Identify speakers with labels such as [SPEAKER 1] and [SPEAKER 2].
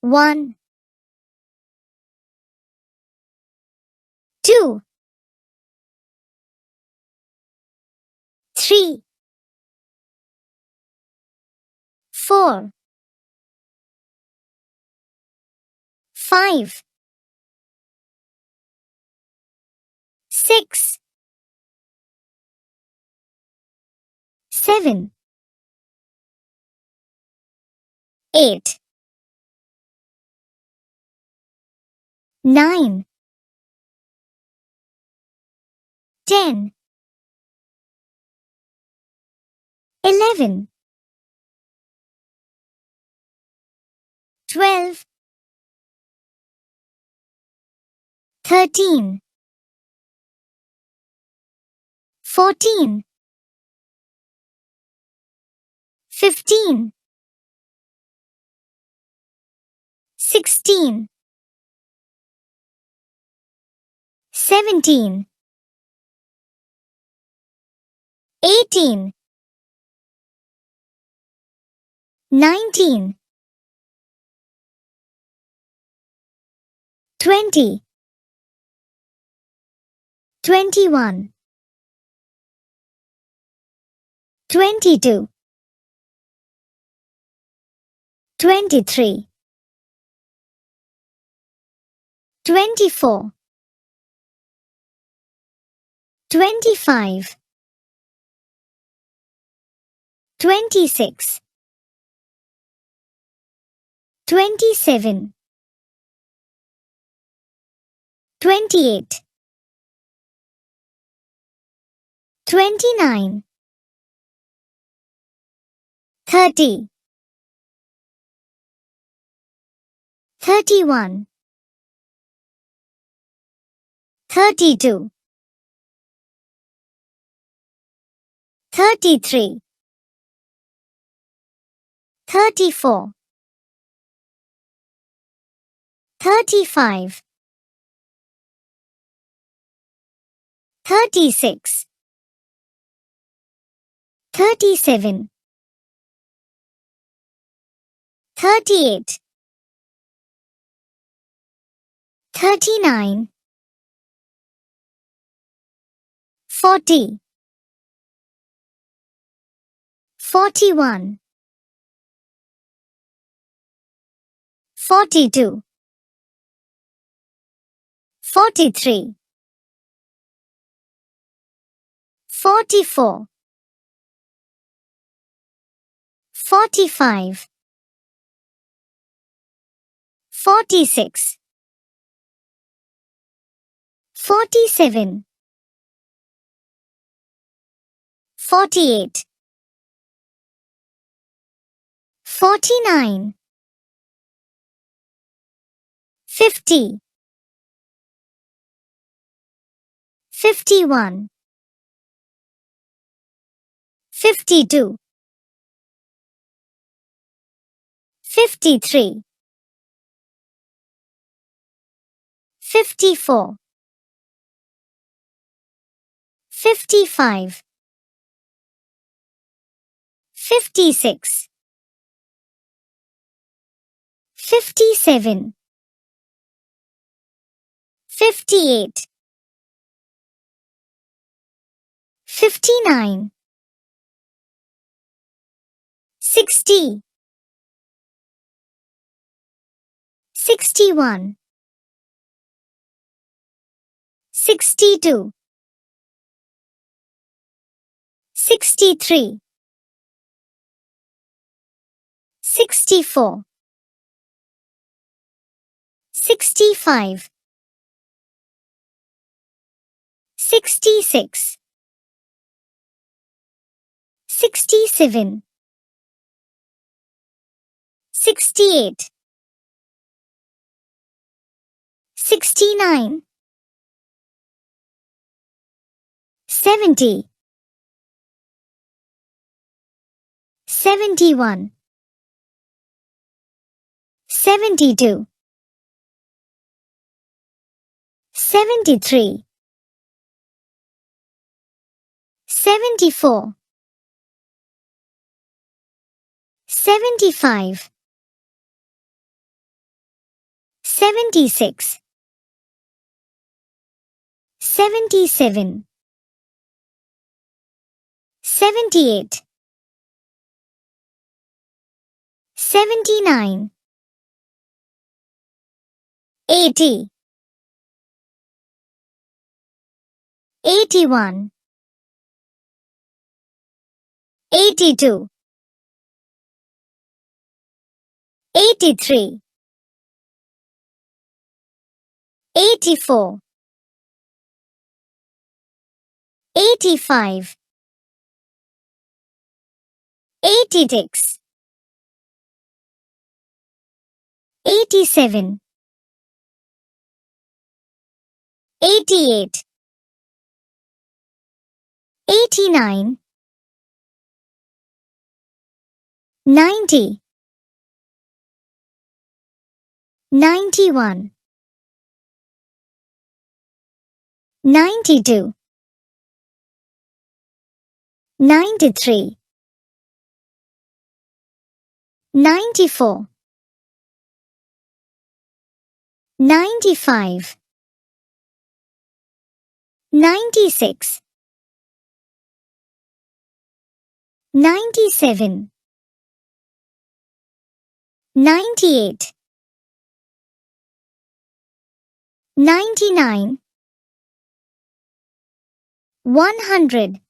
[SPEAKER 1] 1, 2, 3, 4, 5, 6, 7, 8, 9, 10, 11, 12, 13, 14, 15, 16, 17, 18, 19, 20, 21, 22, 23, 24, 25, 26, 27, 28, 29, 30, 31, 32, 33, 34, 35, 36, 37, 38, 39, 40, 41, 42, 43, 44, 45, 46, 47, 48, 49, 50, 51, 52, 53, 54, 55, 56, 57, 58, 59, 60, 61, 62, 63, 64, 65, 66, 67, 68, 69, 70, 71, 72, 73, 74, 75, 76, 77, 78, 79, 80, 81, 82, 83, 84, 85, 86, 87, 88, 89, 90, 91, 92, 93, 94, 95, 96, 97, 98, 99, 100.